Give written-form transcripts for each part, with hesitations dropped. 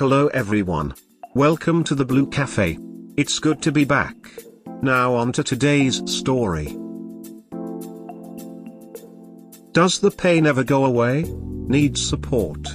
Hello everyone. Welcome to the Blue Cafe. It's good to be back. Now on to today's story. Does the pain ever go away? Needs support.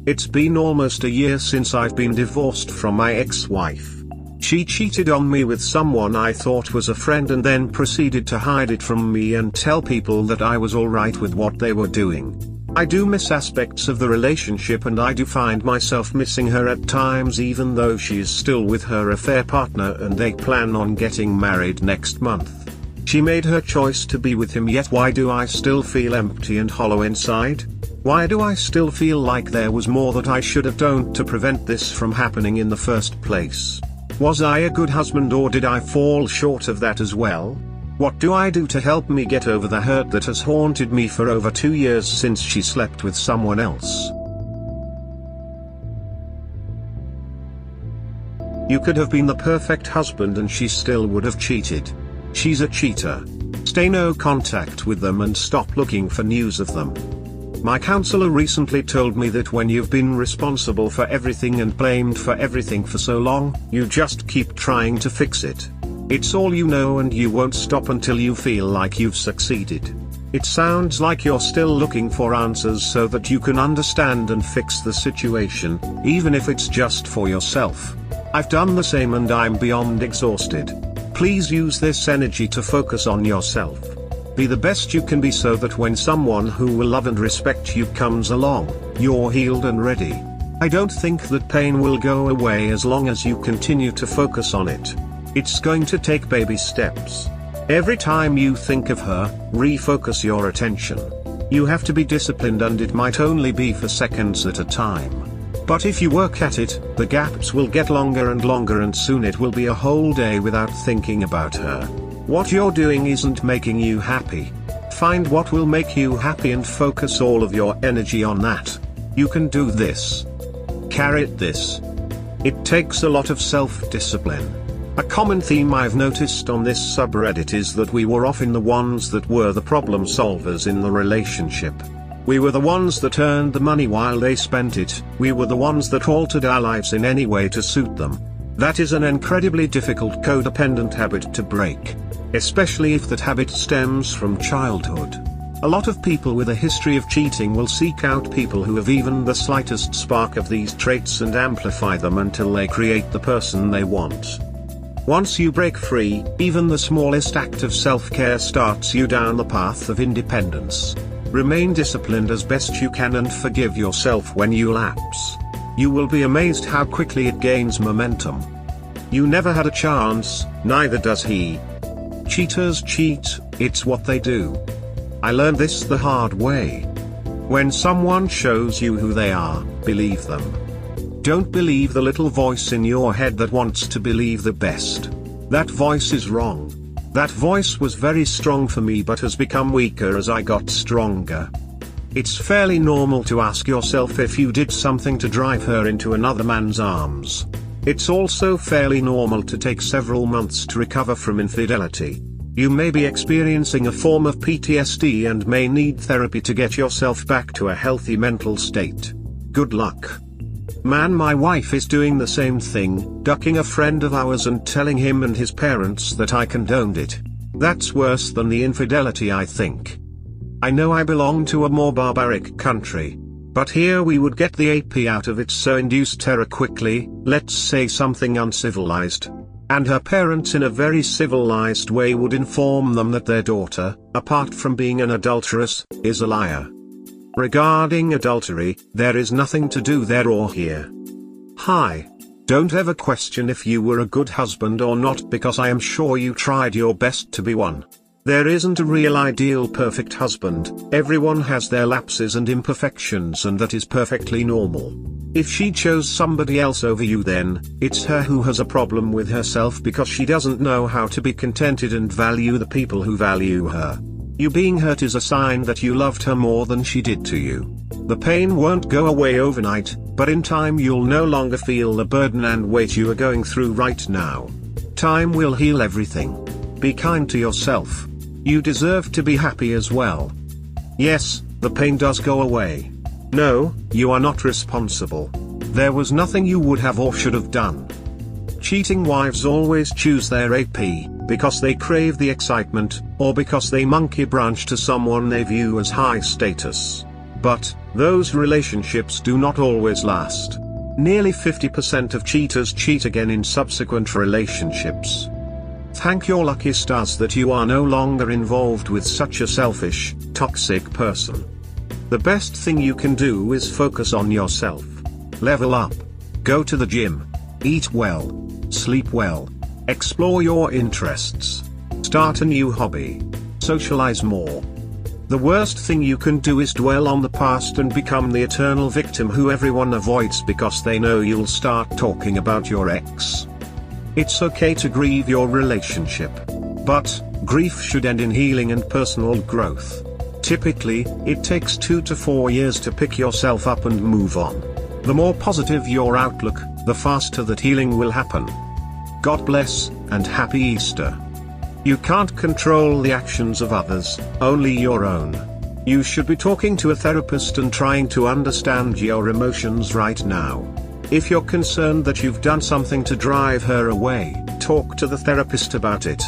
It's been almost a year since I've been divorced from my ex-wife. She cheated on me with someone I thought was a friend and then proceeded to hide it from me and tell people that I was alright with what they were doing. I do miss aspects of the relationship and I do find myself missing her at times, even though she is still with her affair partner and they plan on getting married next month. She made her choice to be with him, yet why do I still feel empty and hollow inside? Why do I still feel like there was more that I should have done to prevent this from happening in the first place? Was I a good husband or did I fall short of that as well? What do I do to help me get over the hurt that has haunted me for over 2 years since she slept with someone else? You could have been the perfect husband and she still would have cheated. She's a cheater. Stay no contact with them and stop looking for news of them. My counselor recently told me that when you've been responsible for everything and blamed for everything for so long, you just keep trying to fix it. It's all you know and you won't stop until you feel like you've succeeded. It sounds like you're still looking for answers so that you can understand and fix the situation, even if it's just for yourself. I've done the same and I'm beyond exhausted. Please use this energy to focus on yourself. Be the best you can be so that when someone who will love and respect you comes along, you're healed and ready. I don't think that pain will go away as long as you continue to focus on it. It's going to take baby steps. Every time you think of her, refocus your attention. You have to be disciplined and it might only be for seconds at a time. But if you work at it, the gaps will get longer and longer and soon it will be a whole day without thinking about her. What you're doing isn't making you happy. Find what will make you happy and focus all of your energy on that. You can do this. Carry this. It takes a lot of self-discipline. A common theme I've noticed on this subreddit is that we were often the ones that were the problem solvers in the relationship. We were the ones that earned the money while they spent it. We were the ones that altered our lives in any way to suit them. That is an incredibly difficult codependent habit to break. Especially if that habit stems from childhood. A lot of people with a history of cheating will seek out people who have even the slightest spark of these traits and amplify them until they create the person they want. Once you break free, even the smallest act of self-care starts you down the path of independence. Remain disciplined as best you can and forgive yourself when you lapse. You will be amazed how quickly it gains momentum. You never had a chance, neither does he. Cheaters cheat, it's what they do. I learned this the hard way. When someone shows you who they are, believe them. Don't believe the little voice in your head that wants to believe the best. That voice is wrong. That voice was very strong for me but has become weaker as I got stronger. It's fairly normal to ask yourself if you did something to drive her into another man's arms. It's also fairly normal to take several months to recover from infidelity. You may be experiencing a form of PTSD and may need therapy to get yourself back to a healthy mental state. Good luck. Man, my wife is doing the same thing, ducking a friend of ours and telling him and his parents that I condoned it. That's worse than the infidelity, I think. I know I belong to a more barbaric country. But here we would get the AP out of it, so induce terror quickly, let's say something uncivilized. And her parents in a very civilized way would inform them that their daughter, apart from being an adulteress, is a liar. Regarding adultery, there is nothing to do there or here. Hi. Don't ever question if you were a good husband or not, because I am sure you tried your best to be one. There isn't a real ideal perfect husband. Everyone has their lapses and imperfections and that is perfectly normal. If she chose somebody else over you, then it's her who has a problem with herself because she doesn't know how to be contented and value the people who value her. You being hurt is a sign that you loved her more than she did to you. The pain won't go away overnight, but in time you'll no longer feel the burden and weight you are going through right now. Time will heal everything. Be kind to yourself. You deserve to be happy as well. Yes, the pain does go away. No, you are not responsible. There was nothing you would have or should have done. Cheating wives always choose their AP, because they crave the excitement, or because they monkey branch to someone they view as high status. But, those relationships do not always last. Nearly 50% of cheaters cheat again in subsequent relationships. Thank your lucky stars that you are no longer involved with such a selfish, toxic person. The best thing you can do is focus on yourself. Level up. Go to the gym. Eat well. Sleep well. Explore your interests. Start a new hobby. Socialize more. The worst thing you can do is dwell on the past and become the eternal victim who everyone avoids because they know you'll start talking about your ex. It's okay to grieve your relationship. But, grief should end in healing and personal growth. Typically, it takes 2 to 4 years to pick yourself up and move on. The more positive your outlook, the faster that healing will happen. God bless, and happy Easter. You can't control the actions of others, only your own. You should be talking to a therapist and trying to understand your emotions right now. If you're concerned that you've done something to drive her away, talk to the therapist about it.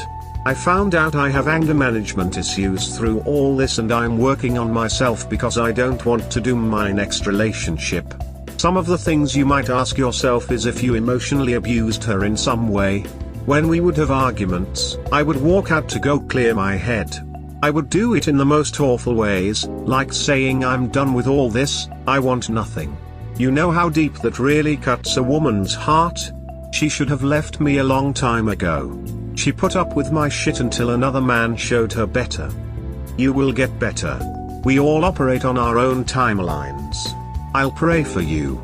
I found out I have anger management issues through all this, and I'm working on myself because I don't want to doom my next relationship. Some of the things you might ask yourself is if you emotionally abused her in some way. When we would have arguments, I would walk out to go clear my head. I would do it in the most awful ways, like saying I'm done with all this, I want nothing. You know how deep that really cuts a woman's heart? She should have left me a long time ago. She put up with my shit until another man showed her better. You will get better. We all operate on our own timelines. I'll pray for you.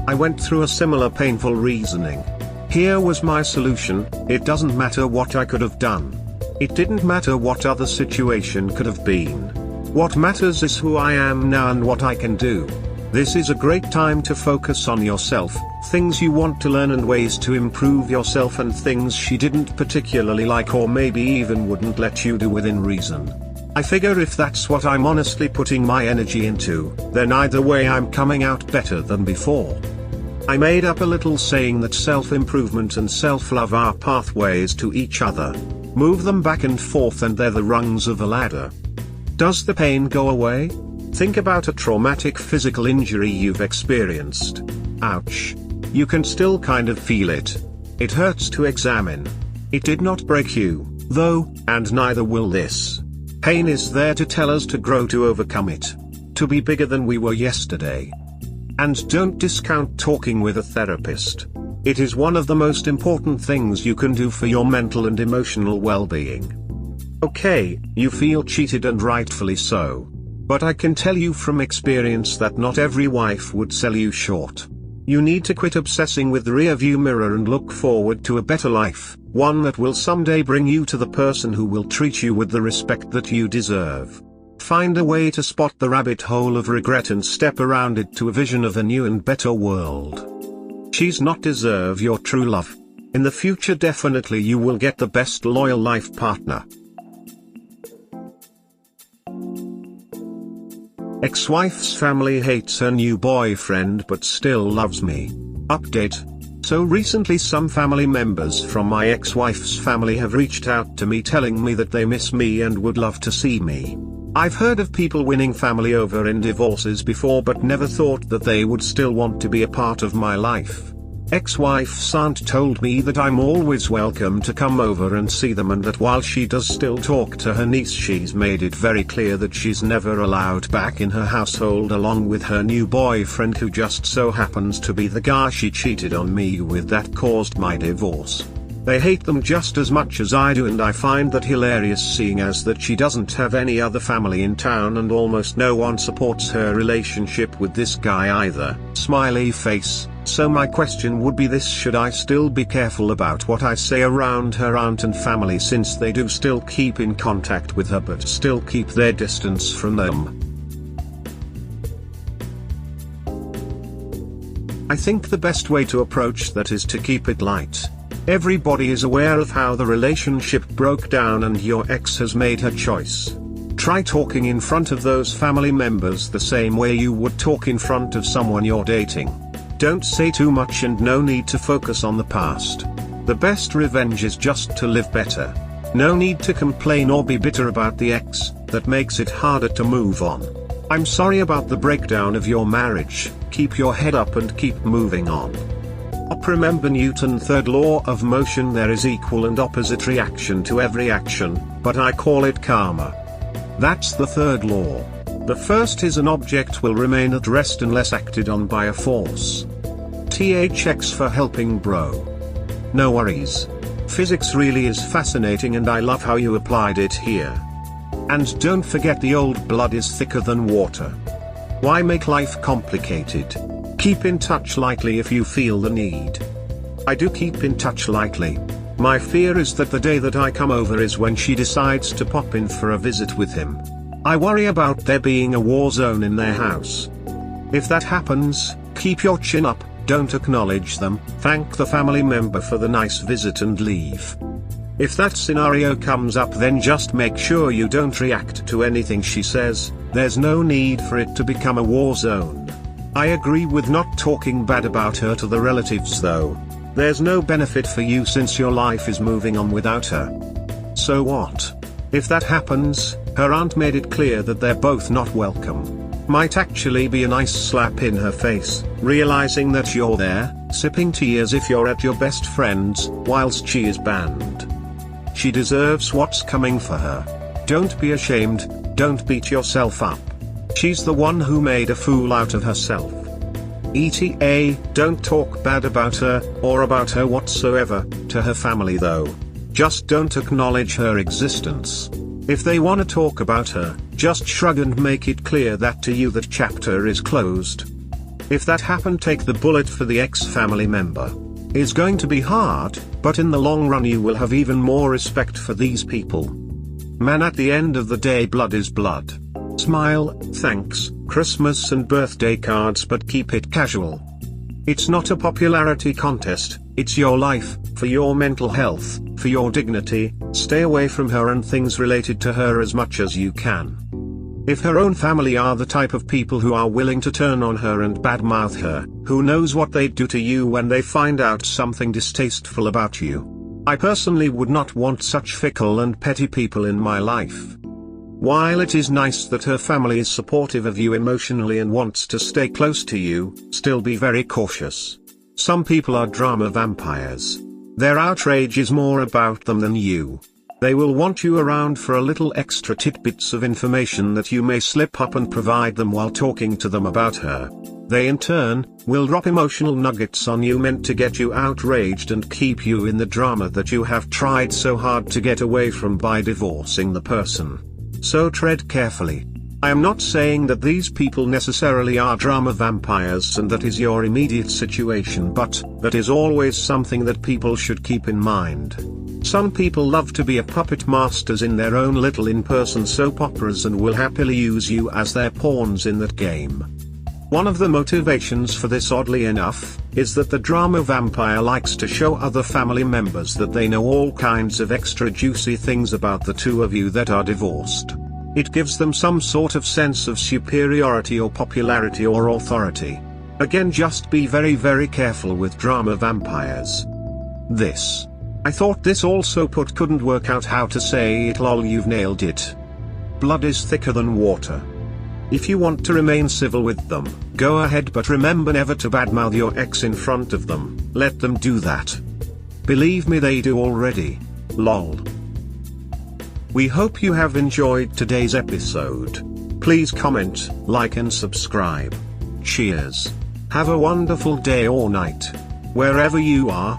I went through a similar painful reasoning. Here was my solution: it doesn't matter what I could have done. It didn't matter what other situation could have been. What matters is who I am now and what I can do. This is a great time to focus on yourself, things you want to learn and ways to improve yourself, and things she didn't particularly like or maybe even wouldn't let you do within reason. I figure if that's what I'm honestly putting my energy into, then either way I'm coming out better than before. I made up a little saying that self-improvement and self-love are pathways to each other. Move them back and forth and they're the rungs of a ladder. Does the pain go away? Think about a traumatic physical injury you've experienced. Ouch. You can still kind of feel it. It hurts to examine. It did not break you, though, and neither will this. Pain is there to tell us to grow, to overcome it. To be bigger than we were yesterday. And don't discount talking with a therapist. It is one of the most important things you can do for your mental and emotional well-being. Okay, you feel cheated, and rightfully so. But I can tell you from experience that not every wife would sell you short. You need to quit obsessing with the rearview mirror and look forward to a better life, one that will someday bring you to the person who will treat you with the respect that you deserve. Find a way to spot the rabbit hole of regret and step around it to a vision of a new and better world. She's not deserve your true love. In the future definitely you will get the best loyal life partner. Ex-wife's family hates her new boyfriend but still loves me. Update. So recently some family members from my ex-wife's family have reached out to me telling me that they miss me and would love to see me. I've heard of people winning family over in divorces before, but never thought that they would still want to be a part of my life. Ex-wife's aunt told me that I'm always welcome to come over and see them, and that while she does still talk to her niece, she's made it very clear that she's never allowed back in her household along with her new boyfriend, who just so happens to be the guy she cheated on me with that caused my divorce. They hate them just as much as I do, and I find that hilarious, seeing as that she doesn't have any other family in town and almost no one supports her relationship with this guy either. Smiley face. So my question would be this: should I still be careful about what I say around her aunt and family, since they do still keep in contact with her but still keep their distance from them? I think the best way to approach that is to keep it light. Everybody is aware of how the relationship broke down and your ex has made her choice. Try talking in front of those family members the same way you would talk in front of someone you're dating. Don't say too much and no need to focus on the past. The best revenge is just to live better. No need to complain or be bitter about the ex, that makes it harder to move on. I'm sorry about the breakdown of your marriage, keep your head up and keep moving on. Remember Newton's third law of motion: there is equal and opposite reaction to every action, but I call it karma. That's the third law. The first is an object will remain at rest unless acted on by a force. THX for helping bro. No worries. Physics really is fascinating and I love how you applied it here. And don't forget the old blood is thicker than water. Why make life complicated? Keep in touch lightly if you feel the need. I do keep in touch lightly. My fear is that the day that I come over is when she decides to pop in for a visit with him. I worry about there being a war zone in their house. If that happens, keep your chin up, don't acknowledge them, thank the family member for the nice visit and leave. If that scenario comes up, then just make sure you don't react to anything she says. There's no need for it to become a war zone. I agree with not talking bad about her to the relatives though. There's no benefit for you since your life is moving on without her. So what? If that happens, her aunt made it clear that they're both not welcome. Might actually be a nice slap in her face, realizing that you're there, sipping tea as if you're at your best friend's, whilst she is banned. She deserves what's coming for her. Don't be ashamed, don't beat yourself up. She's the one who made a fool out of herself. ETA, don't talk bad about her, or about her whatsoever, to her family though. Just don't acknowledge her existence. If they wanna talk about her, just shrug and make it clear that to you that chapter is closed. If that happened, take the bullet for the ex-family member. It's going to be hard, but in the long run you will have even more respect for these people. Man, at the end of the day, blood is blood. Smile, thanks, Christmas and birthday cards, but keep it casual. It's not a popularity contest, it's your life, for your mental health, for your dignity. Stay away from her and things related to her as much as you can. If her own family are the type of people who are willing to turn on her and badmouth her, who knows what they'd do to you when they find out something distasteful about you. I personally would not want such fickle and petty people in my life. While it is nice that her family is supportive of you emotionally and wants to stay close to you, still be very cautious. Some people are drama vampires. Their outrage is more about them than you. They will want you around for a little extra tidbits of information that you may slip up and provide them while talking to them about her. They in turn, will drop emotional nuggets on you meant to get you outraged and keep you in the drama that you have tried so hard to get away from by divorcing the person. So tread carefully. I am not saying that these people necessarily are drama vampires and that is your immediate situation, but that is always something that people should keep in mind. Some people love to be a puppet masters in their own little in-person soap operas and will happily use you as their pawns in that game. One of the motivations for this, oddly enough, is that the drama vampire likes to show other family members that they know all kinds of extra juicy things about the two of you that are divorced. It gives them some sort of sense of superiority or popularity or authority. Again, just be very, very careful with drama vampires. I thought this also couldn't work out how to say it. Lol, you've nailed it. Blood is thicker than water. If you want to remain civil with them, go ahead, but remember never to badmouth your ex in front of them. Let them do that. Believe me, they do already. Lol. We hope you have enjoyed today's episode. Please comment, like and subscribe. Cheers. Have a wonderful day or night, wherever you are.